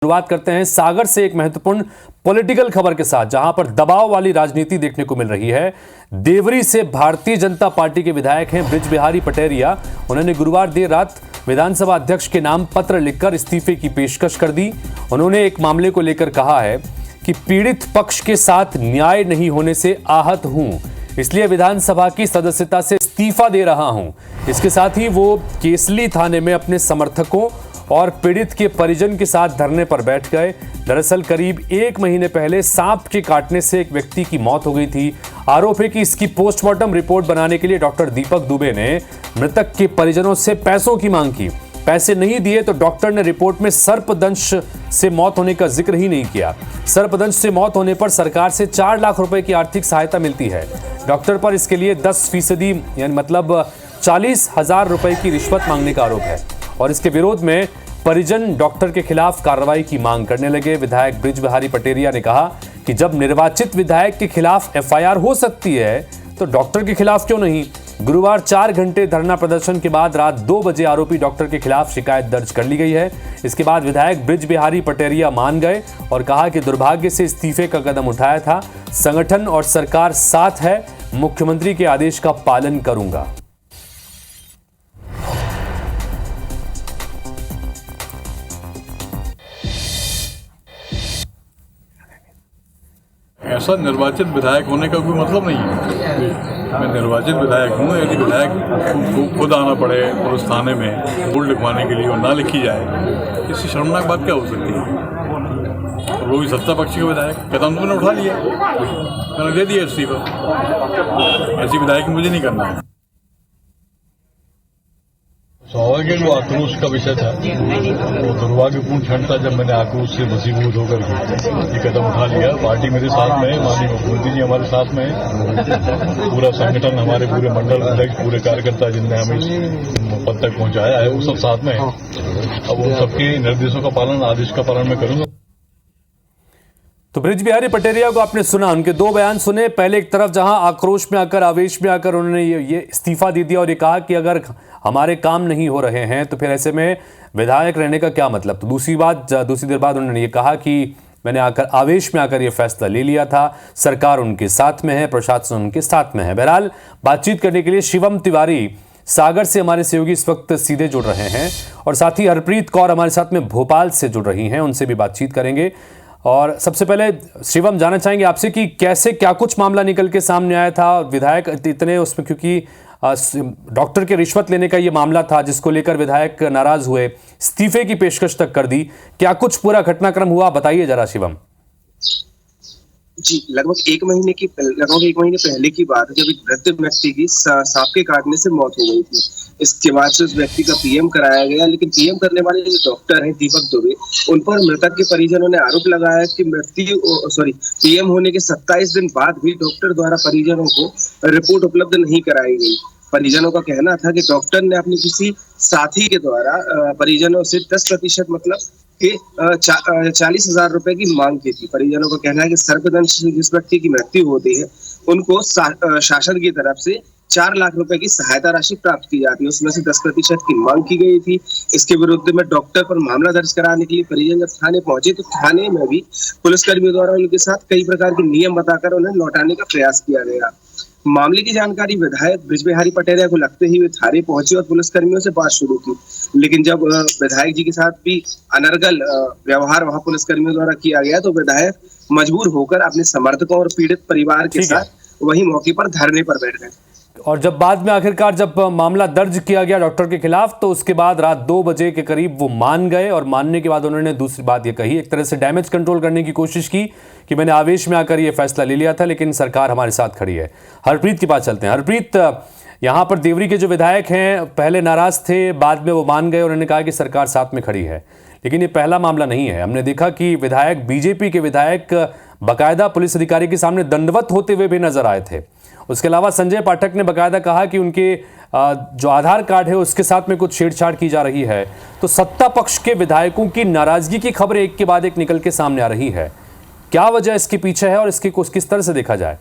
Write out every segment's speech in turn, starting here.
शुरुआत करते हैं सागर से एक महत्वपूर्ण पॉलिटिकल खबर के साथ, जहां पर दबाव वाली राजनीति देखने को मिल रही है। देवरी से भारतीय जनता पार्टी के विधायक हैं बृज बिहारी पटेरिया। उन्होंने गुरुवार देर रात विधानसभा अध्यक्ष के नाम पत्र लिखकर इस्तीफे की पेशकश कर दी। उन्होंने एक मामले को लेकर कहा है कि पीड़ित पक्ष के साथ न्याय नहीं होने से आहत हूं, इसलिए विधानसभा की सदस्यता से इस्तीफा दे रहा हूं। इसके साथ ही वो केसली थाने में अपने समर्थकों और पीड़ित के परिजन के साथ धरने पर बैठ गए। दरअसल करीब 1 महीने पहले सांप के काटने से एक व्यक्ति की मौत हो गई थी। आरोप है कि इसकी पोस्टमार्टम रिपोर्ट बनाने के लिए डॉक्टर दीपक दुबे ने मृतक के परिजनों से पैसों की मांग की। पैसे नहीं दिए तो डॉक्टर ने रिपोर्ट में सर्पदंश से मौत होने का जिक्र ही नहीं किया। सर्पदंश से मौत होने पर सरकार से 4 लाख रुपए की आर्थिक सहायता मिलती है। डॉक्टर पर इसके लिए 10% यानी मतलब 40,000 रुपए की रिश्वत मांगने का आरोप है और इसके विरोध में परिजन डॉक्टर के खिलाफ कार्रवाई की मांग करने लगे। विधायक बृज बिहारी पटेरिया ने कहा कि जब निर्वाचित विधायक के खिलाफ एफआईआर हो सकती है तो डॉक्टर के खिलाफ क्यों नहीं। गुरुवार 4 घंटे धरना प्रदर्शन के बाद रात 2 बजे आरोपी डॉक्टर के खिलाफ शिकायत दर्ज कर ली गई है। इसके बाद विधायक बृज बिहारी पटेरिया मान गए और कहा कि दुर्भाग्य से इस्तीफे का कदम उठाया था। संगठन और सरकार साथ है, मुख्यमंत्री के आदेश का पालन करूंगा। ऐसा निर्वाचित विधायक होने का कोई मतलब नहीं है। मैं निर्वाचित विधायक हूँ। यदि विधायक खुद आना पड़े पुलिस थाने में रिपोर्ट लिखवाने के लिए और ना लिखी जाए, इससे शर्मनाक बात क्या हो सकती है। लोग सत्ता पक्ष के विधायक कदम तो मैंने उठा लिया, मैंने दे दिया इस्तीफा। ऐसी विधायक मुझे नहीं करना है। स्वाभाविक वो आक्रोश का विषय था। वो दुर्भाग्यपूर्ण क्षण था जब मैंने आक्रोश से वसीभूत होकर ये कदम उठा लिया। पार्टी मेरे साथ में है, माननीय मुख्यमंत्री जी हमारे साथ में है, पूरा संगठन, हमारे पूरे मंडल अध्यक्ष, पूरे कार्यकर्ता जिनने हमें इस पद तक पहुंचाया है, वो सब साथ में है। अब उन सबके निर्देशों का पालन, आदेश का पालन मैं करूंगा। तो बृज बिहारी पटेरिया को आपने सुना, उनके 2 बयान सुने। पहले एक तरफ जहां आक्रोश में आकर, आवेश में आकर उन्होंने ये इस्तीफा दे दिया और ये कहा कि अगर हमारे काम नहीं हो रहे हैं तो फिर ऐसे में विधायक रहने का क्या मतलब। तो दूसरी देर बाद उन्होंने ये कहा कि मैंने आवेश में आकर ये फैसला ले लिया था, सरकार उनके साथ में है, प्रशासन उनके साथ में है। बहरहाल बातचीत करने के लिए शिवम तिवारी सागर से हमारे सहयोगी इस वक्त सीधे जुड़ रहे हैं और साथ ही हरप्रीत कौर हमारे साथ में भोपाल से जुड़ रही हैं, उनसे भी बातचीत करेंगे। और सबसे पहले शिवम, जानना चाहेंगे आपसे कि कैसे क्या कुछ मामला निकल के सामने आया था। विधायक इतने उसमें, क्योंकि डॉक्टर के रिश्वत लेने का ये मामला था जिसको लेकर विधायक नाराज हुए, इस्तीफे की पेशकश तक कर दी। क्या कुछ पूरा घटनाक्रम हुआ, बताइए जरा शिवम। जी, लगभग एक महीने पहले की बात है जब एक वृद्ध व्यक्ति की सांप के काटने से मौत हो गई थी। इसके बाद से उस व्यक्ति का पीएम कराया गया, लेकिन पीएम करने वाले जो डॉक्टर हैं दीपक दुबे, उन पर मृतक के परिजनों ने आरोप लगाया कि पीएम होने के 27 दिन बाद भी डॉक्टर द्वारा परिजनों को रिपोर्ट उपलब्ध नहीं कराई गई। परिजनों का कहना था कि डॉक्टर ने अपने किसी साथी के द्वारा परिजनों से 10% मतलब कि 40,000 रुपए की मांग की थी। परिजनों का कहना है कि सर्पदंश से जिस व्यक्ति की मृत्यु होती है उनको शासन की तरफ से 4 लाख रुपए की सहायता राशि प्राप्त की जाती है, उसमें से 10% की मांग की गई थी। इसके विरुद्ध में डॉक्टर पर मामला दर्ज कराने के लिए परिजन जब थाने पहुंचे तो थाने में भी पुलिसकर्मियों द्वारा उनके साथ कई प्रकार के नियम बताकर उन्हें लौटाने का प्रयास किया गया। मामले की जानकारी विधायक बृज बिहारी पटेरिया को लगते ही वे थाने पहुंचे और पुलिसकर्मियों से बात शुरू की, लेकिन जब विधायक जी के साथ भी अनर्गल व्यवहार वहां पुलिसकर्मियों द्वारा किया गया तो विधायक मजबूर होकर अपने समर्थकों और पीड़ित परिवार के साथ वही मौके पर धरने पर बैठ गए। और जब बाद में आखिरकार जब मामला दर्ज किया गया डॉक्टर के खिलाफ, तो उसके बाद रात 2 बजे के करीब वो मान गए और मानने के बाद उन्होंने दूसरी बात ये कही, एक तरह से डैमेज कंट्रोल करने की कोशिश की कि मैंने आवेश में आकर ये फैसला ले लिया था, लेकिन सरकार हमारे साथ खड़ी है। हरप्रीत के पास चलते हैं। हरप्रीत, यहाँ पर देवरी के जो विधायक हैं पहले नाराज थे, बाद में वो मान गए, उन्होंने कहा कि सरकार साथ में खड़ी है, लेकिन ये पहला मामला नहीं है। हमने देखा कि विधायक, बीजेपी के विधायक बाकायदा पुलिस अधिकारी के सामने दंडवत होते हुए भी नजर आए थे। उसके अलावा संजय पाठक ने बाकायदा कहा कि उनके जो आधार कार्ड है उसके साथ में कुछ छेड़छाड़ की जा रही है। तो सत्ता पक्ष के विधायकों की नाराजगी की खबरें एक के बाद एक निकल के सामने आ रही है। क्या वजह इसके पीछे है और इसके कुछ किस तरह से देखा जाए?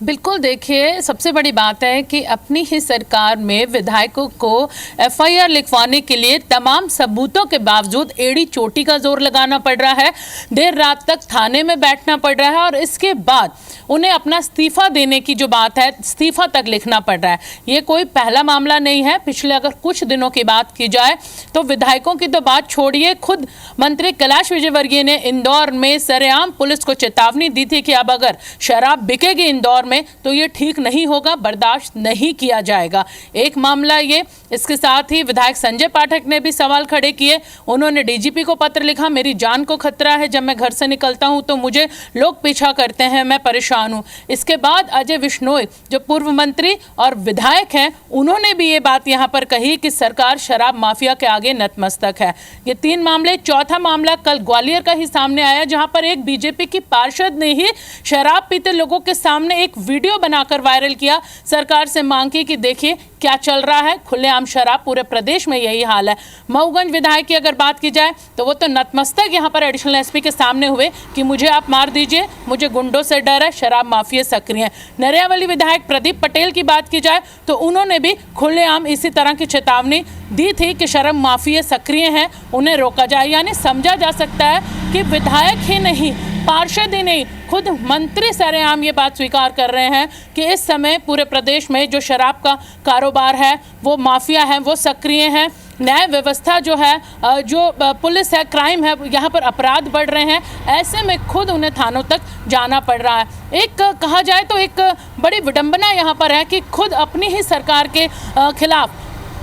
बिल्कुल, देखिए सबसे बड़ी बात है कि अपनी ही सरकार में विधायकों को एफआईआर लिखवाने के लिए तमाम सबूतों के बावजूद एड़ी चोटी का जोर लगाना पड़ रहा है, देर रात तक थाने में बैठना पड़ रहा है और इसके बाद उन्हें अपना इस्तीफा देने की जो बात है, इस्तीफा तक लिखना पड़ रहा है। ये कोई पहला मामला नहीं है। पिछले अगर कुछ दिनों की बात की जाए तो विधायकों की तो बात छोड़िए, खुद मंत्री कैलाश विजयवर्गीय ने इंदौर में सरेआम पुलिस को चेतावनी दी थी कि अब अगर शराब बिकेगी इंदौर में तो ये ठीक नहीं होगा, बर्दाश्त नहीं किया जाएगा। एक मामला ये, इसके साथ ही विधायक संजय पाठक ने भी सवाल खड़े किए। उन्होंने डीजीपी को पत्र लिखा, मेरी जान को खतरा है, जब मैं घर से निकलता हूं तो मुझे लोग पीछा करते हैं, मैं परेशान हूं। इसके बाद अजय विश्नोई जो पूर्व मंत्री और विधायक हैं, उन्होंने भी ये बात यहां पर कही कि सरकार शराब माफिया के आगे नतमस्तक है। ये 3 मामले। चौथा मामला कल ग्वालियर का ही सामने आया, जहां पर एक बीजेपी की पार्षद ने ही शराब पीते लोगों के सामने एक वीडियो बनाकर वायरल किया, सरकार से मांग की कि देखिए क्या चल रहा है, खुलेआम शराब, पूरे प्रदेश में यही हाल है। मऊगंज विधायक की अगर बात की जाए तो वो तो नतमस्तक यहाँ पर एडिशनल एसपी के सामने हुए कि मुझे आप मार दीजिए, मुझे गुंडों से डर है, शराब माफिया सक्रिय है। नरियावली विधायक प्रदीप पटेल की बात की जाए तो उन्होंने भी खुलेआम इसी तरह की चेतावनी दी थी कि शराब माफिया सक्रिय हैं, उन्हें रोका जाए। यानी समझा जा सकता है कि विधायक ही नहीं, पार्षद ही नहीं, खुद मंत्री सरेआम ये बात स्वीकार कर रहे हैं कि इस समय पूरे प्रदेश में जो शराब का कारोबार है, वो माफिया है, वो सक्रिय है। न्याय व्यवस्था जो है, जो पुलिस है, क्राइम है, यहाँ पर अपराध बढ़ रहे हैं। ऐसे में खुद उन्हें थानों तक जाना पड़ रहा है। एक कहा जाए तो एक बड़ी विडंबना यहाँ पर है कि खुद अपनी ही सरकार के खिलाफ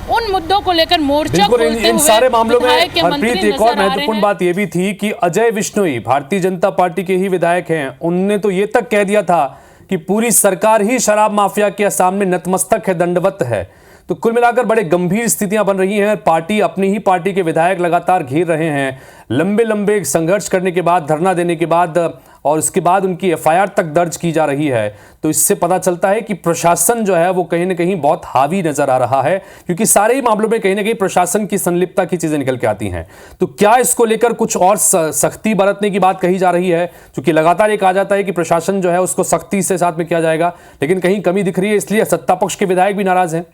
उन मुद्दों को लेकर मोर्चा खोलते हुए इन सारे मामलों में विधायक के हरप्रीत, मंत्री एक और नजर आ रहे महत्वपूर्ण हैं। बात यह भी थी कि अजय विश्नोई भारतीय जनता पार्टी के ही विधायक हैं। उनने तो ये तक कह दिया था कि पूरी सरकार ही शराब माफिया के सामने नतमस्तक है, दंडवत है। तो कुल मिलाकर बड़े गंभीर स्थितियां बन रही हैं। पार्टी, अपनी ही पार्टी के विधायक लगातार घेर रहे हैं। लंबे लंबे संघर्ष करने के बाद, धरना देने के बाद और उसके बाद उनकी एफआईआर तक दर्ज की जा रही है। तो इससे पता चलता है कि प्रशासन जो है वो कहीं ना कहीं बहुत हावी नजर आ रहा है, क्योंकि सारे ही मामलों में कहीं ना कहीं प्रशासन की संलिप्तता की चीजें निकल के आती हैं। तो क्या इसको लेकर कुछ और सख्ती बरतने की बात कही जा रही है? क्योंकि लगातार ये कहा जाता है कि प्रशासन जो है उसको सख्ती से साथ में किया जाएगा, लेकिन कहीं कमी दिख रही है, इसलिए सत्ता पक्ष के विधायक भी नाराज हैं।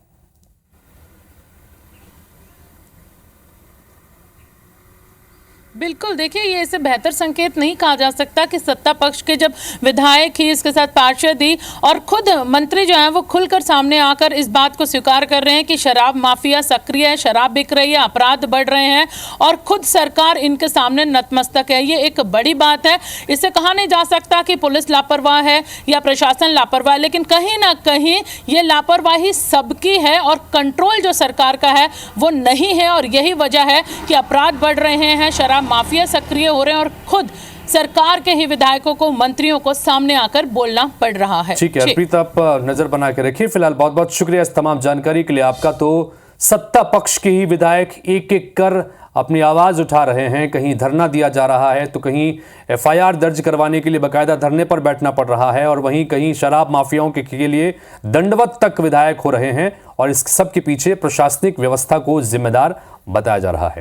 बिल्कुल, देखिए ये इसे बेहतर संकेत नहीं कहा जा सकता कि सत्ता पक्ष के जब विधायक ही, इसके साथ पार्षद ही और खुद मंत्री जो हैं वो खुलकर सामने आकर इस बात को स्वीकार कर रहे हैं कि शराब माफिया सक्रिय है, शराब बिक रही है, अपराध बढ़ रहे हैं और खुद सरकार इनके सामने नतमस्तक है। ये एक बड़ी बात है। इसे कहा नहीं जा सकता कि पुलिस लापरवाह है या प्रशासन लापरवाह है, लेकिन कहीं ना कहीं ये लापरवाही सबकी है और कंट्रोल जो सरकार का है वो नहीं है। और यही वजह है कि अपराध बढ़ रहे हैं, शराब माफिया सक्रिय हो रहे हैं और खुद सरकार के ही विधायकों को, मंत्रियों को सामने आकर बोलना पड़ रहा है। ठीक है हरप्रीत, आप नजर बना के रखिए। फिलहाल बहुत बहुत शुक्रिया इस तमाम जानकारी के लिए आपका। तो सत्ता पक्ष के ही विधायक एक एक कर अपनी आवाज उठा रहे हैं। कहीं धरना दिया जा रहा है तो कहीं एफआईआर दर्ज करवाने के लिए बाकायदा धरने पर बैठना पड़ रहा है, और वहीं कहीं शराब माफियाओं के लिए दंडवत तक विधायक हो रहे हैं। और इस सब के पीछे प्रशासनिक व्यवस्था को जिम्मेदार बताया जा रहा है।